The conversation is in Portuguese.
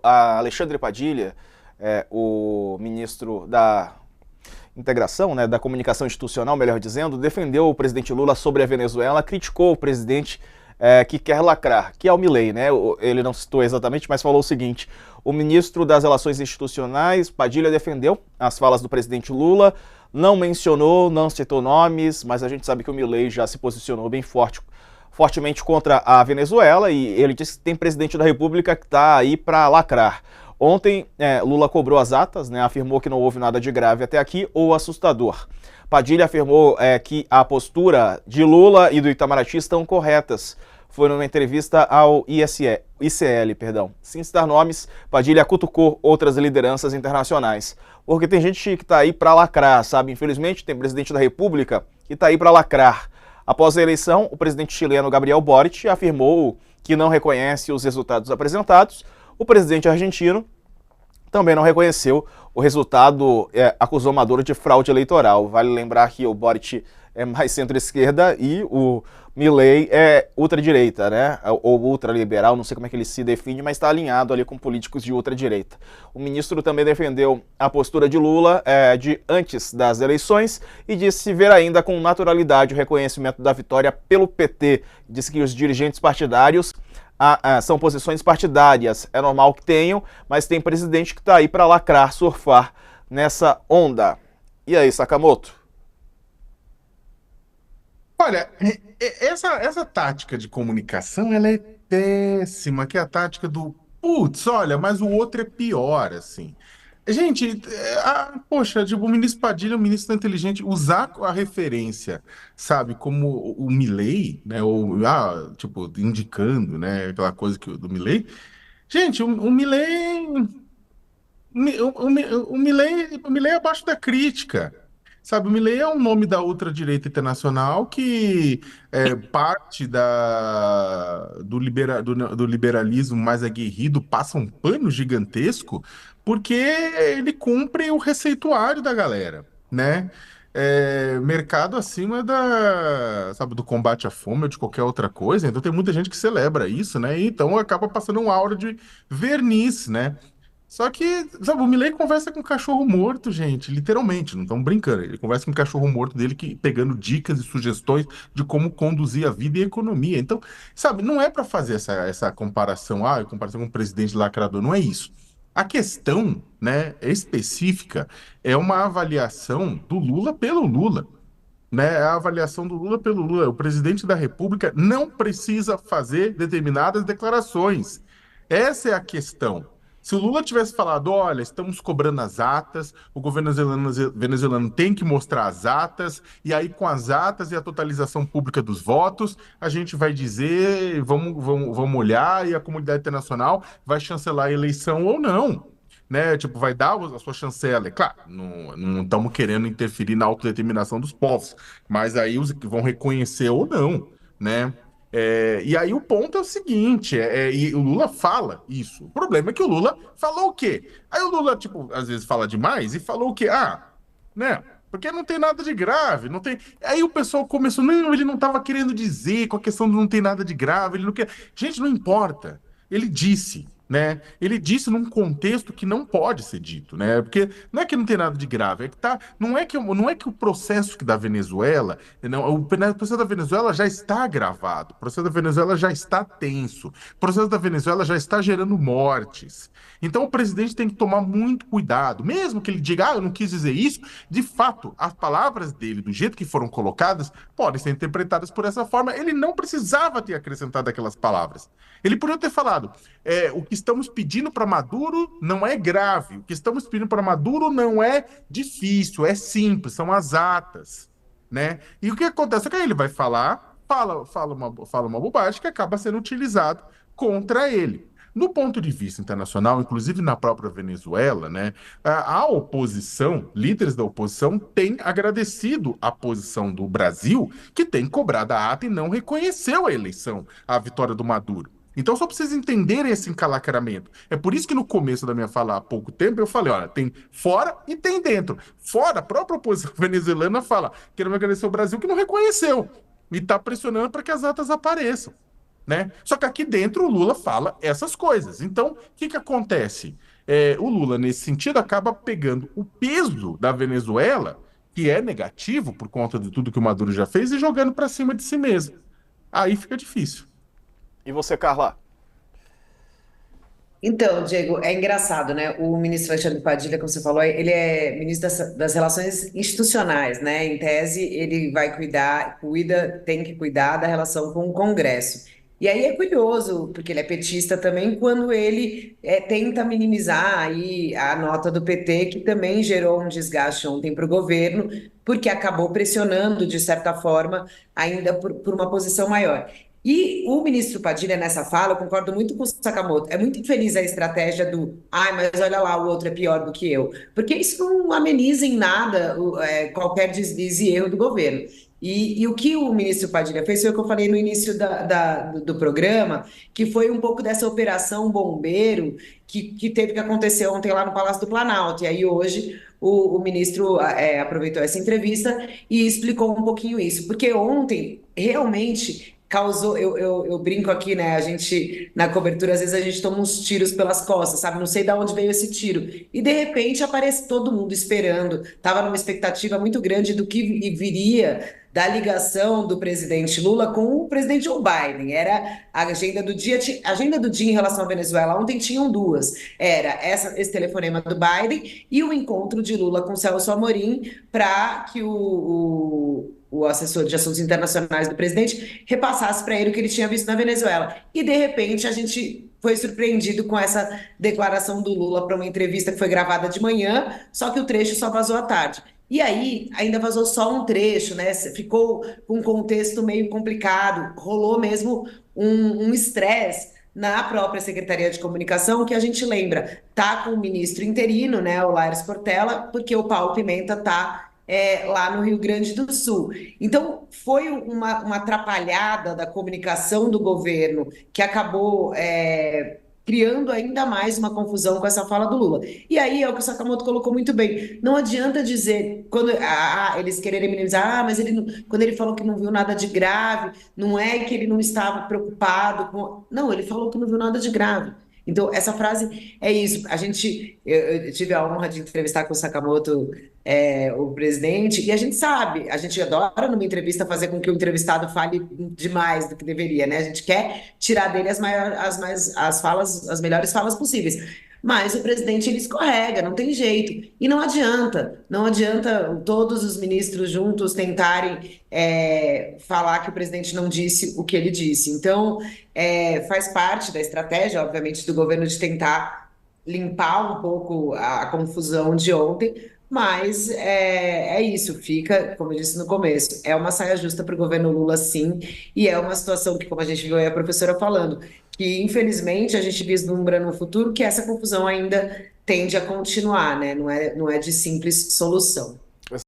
Alexandre Padilha, o ministro da Integração, né, da Comunicação Institucional, melhor dizendo, defendeu o presidente Lula sobre a Venezuela, criticou o presidente que quer lacrar, que é o Milei, né? Ele não citou exatamente, mas falou o seguinte: o ministro das Relações Institucionais, Padilha, defendeu as falas do presidente Lula, não mencionou, não citou nomes, mas a gente sabe que o Milei já se posicionou bem fortemente contra a Venezuela, e ele disse que tem presidente da República que está aí para lacrar. Ontem, Lula cobrou as atas, né, afirmou que não houve nada de grave até aqui ou assustador. Padilha afirmou que a postura de Lula e do Itamaraty estão corretas. Foi numa entrevista ao ICL. Sem citar nomes, Padilha cutucou outras lideranças internacionais. Porque tem gente que está aí para lacrar, sabe? Infelizmente, tem presidente da República que está aí para lacrar. Após a eleição, o presidente chileno Gabriel Boric afirmou que não reconhece os resultados apresentados. O presidente argentino também não reconheceu o resultado, acusou Maduro de fraude eleitoral. Vale lembrar que o Boric é mais centro-esquerda e o Milei é ultradireita, né? Ou ultraliberal, não sei como é que ele se define, mas está alinhado ali com políticos de ultradireita. O ministro também defendeu a postura de Lula de antes das eleições e disse ver ainda com naturalidade o reconhecimento da vitória pelo PT. Disse que os dirigentes partidários são posições partidárias, é normal que tenham, mas tem presidente que está aí para lacrar, surfar nessa onda. E aí, Sakamoto? Olha, essa tática de comunicação, ela é péssima, que é a tática do putz, olha, mas o outro é pior, assim. Gente, poxa, tipo, o ministro Padilha é um ministro tão inteligente, usar a referência, sabe, como o Milei, né, ou, tipo, indicando, né, aquela coisa do Milei. Gente, o Milei, o Milei é abaixo da crítica. Sabe, o Milei é um nome da ultradireita internacional que é parte do liberalismo mais aguerrido, passa um pano gigantesco, porque ele cumpre o receituário da galera, né? Mercado acima sabe, do combate à fome ou de qualquer outra coisa. Então tem muita gente que celebra isso, né? E então acaba passando um aura de verniz, né? Só que, sabe, o Milei conversa com um cachorro morto, gente, literalmente, não estamos brincando. Ele conversa com o cachorro morto dele, pegando dicas e sugestões de como conduzir a vida e a economia. Então, sabe, não é para fazer essa comparação, comparação com o presidente lacrador, não é isso. A questão, né, específica é uma avaliação do Lula pelo Lula. Né, a avaliação do Lula pelo Lula. O presidente da República não precisa fazer determinadas declarações. Essa é a questão. Se o Lula tivesse falado, olha, estamos cobrando as atas, o governo venezuelano tem que mostrar as atas, e aí com as atas e a totalização pública dos votos, a gente vai dizer, vamos olhar, e a comunidade internacional vai chancelar a eleição ou não. Né? Tipo, vai dar a sua chancela. É claro, não estamos querendo interferir na autodeterminação dos povos, mas aí os que vão reconhecer ou não, né? E aí o ponto é o seguinte, e o Lula fala isso. O problema é que o Lula falou o quê? Aí o Lula, tipo, às vezes fala demais e falou o quê? Né? Porque não tem nada de grave, não tem. Aí o pessoal começou, não, ele não estava querendo dizer com a questão de não tem nada de grave, ele não quer. Gente, não importa. Ele disse, né? Ele disse num contexto que não pode ser dito, né? Porque não é que não tem nada de grave, é que tá, não é que o processo que da Venezuela, não, o processo da Venezuela já está agravado, o processo da Venezuela já está tenso, o processo da Venezuela já está gerando mortes. Então o presidente tem que tomar muito cuidado, mesmo que ele diga, eu não quis dizer isso, de fato, as palavras dele, do jeito que foram colocadas, podem ser interpretadas por essa forma. Ele não precisava ter acrescentado aquelas palavras. Ele poderia ter falado: o que estamos pedindo para Maduro não é grave, o que estamos pedindo para Maduro não é difícil, é simples, são as atas, né? E o que acontece é que aí ele vai fala uma bobagem que acaba sendo utilizado contra ele. No ponto de vista internacional, inclusive na própria Venezuela, né, a oposição, líderes da oposição, têm agradecido a posição do Brasil, que tem cobrado a ata e não reconheceu a eleição, a vitória do Maduro. Então, só precisa entender esse encalacramento. É por isso que no começo da minha fala há pouco tempo eu falei, olha, tem fora e tem dentro. Fora, a própria oposição venezuelana fala, queremos agradecer o Brasil que não reconheceu e está pressionando para que as atas apareçam. né? Só que aqui dentro o Lula fala essas coisas. Então, o que que acontece? O Lula, nesse sentido, acaba pegando o peso da Venezuela, que é negativo por conta de tudo que o Maduro já fez, e jogando para cima de si mesmo. Aí fica difícil. E você, Carla? Então, Diego, é engraçado, né? O ministro Alexandre Padilha, como você falou, ele é ministro das Relações Institucionais, né? Em tese, ele vai tem que cuidar da relação com o Congresso. E aí é curioso, porque ele é petista também, quando ele tenta minimizar aí a nota do PT, que também gerou um desgaste ontem para o governo, porque acabou pressionando, de certa forma, ainda por uma posição maior. E o ministro Padilha, nessa fala, eu concordo muito com o Sakamoto, é muito infeliz a estratégia do ai, mas olha lá, o outro é pior do que eu, porque isso não ameniza em nada qualquer deslize e erro do governo. E o que o ministro Padilha fez foi o que eu falei no início do programa, que foi um pouco dessa operação bombeiro que teve que acontecer ontem lá no Palácio do Planalto. E aí hoje o ministro aproveitou essa entrevista e explicou um pouquinho isso, porque ontem realmente causou, eu brinco aqui, né? A gente, na cobertura, às vezes a gente toma uns tiros pelas costas, sabe? Não sei de onde veio esse tiro. E de repente aparece todo mundo esperando, estava numa expectativa muito grande do que viria da ligação do presidente Lula com o presidente Joe Biden. Era a agenda do dia, a agenda do dia em relação à Venezuela. Ontem tinham duas. Era esse telefonema do Biden e o encontro de Lula com Celso Amorim para que o assessor de assuntos internacionais do presidente repassasse para ele o que ele tinha visto na Venezuela. E, de repente, a gente foi surpreendido com essa declaração do Lula para uma entrevista que foi gravada de manhã, só que o trecho só vazou à tarde. E aí, ainda vazou só um trecho, né? Ficou com um contexto meio complicado, rolou mesmo um estresse na própria Secretaria de Comunicação, que a gente lembra, tá com o ministro interino, né, o Laires Portela, porque o Paulo Pimenta tá lá no Rio Grande do Sul. Então, foi uma atrapalhada da comunicação do governo que acabou criando ainda mais uma confusão com essa fala do Lula. E aí é o que o Sakamoto colocou muito bem. Não adianta dizer, quando eles quererem minimizar, mas quando ele falou que não viu nada de grave, não é que ele não estava preocupado com. Não, ele falou que não viu nada de grave. Então, essa frase é isso. Eu tive a honra de entrevistar com o Sakamoto, o presidente, e a gente sabe, a gente adora numa entrevista fazer com que o entrevistado fale demais do que deveria, né? A gente quer tirar dele as melhores falas possíveis. Mas o presidente ele escorrega, não tem jeito. E não adianta todos os ministros juntos tentarem falar que o presidente não disse o que ele disse. Então, faz parte da estratégia, obviamente, do governo de tentar limpar um pouco a confusão de ontem, mas é isso, fica, como eu disse no começo, é uma saia justa para o governo Lula, sim, e é uma situação que, como a gente viu aí a professora falando, que infelizmente a gente vislumbra no futuro que essa confusão ainda tende a continuar, né? Não é de simples solução.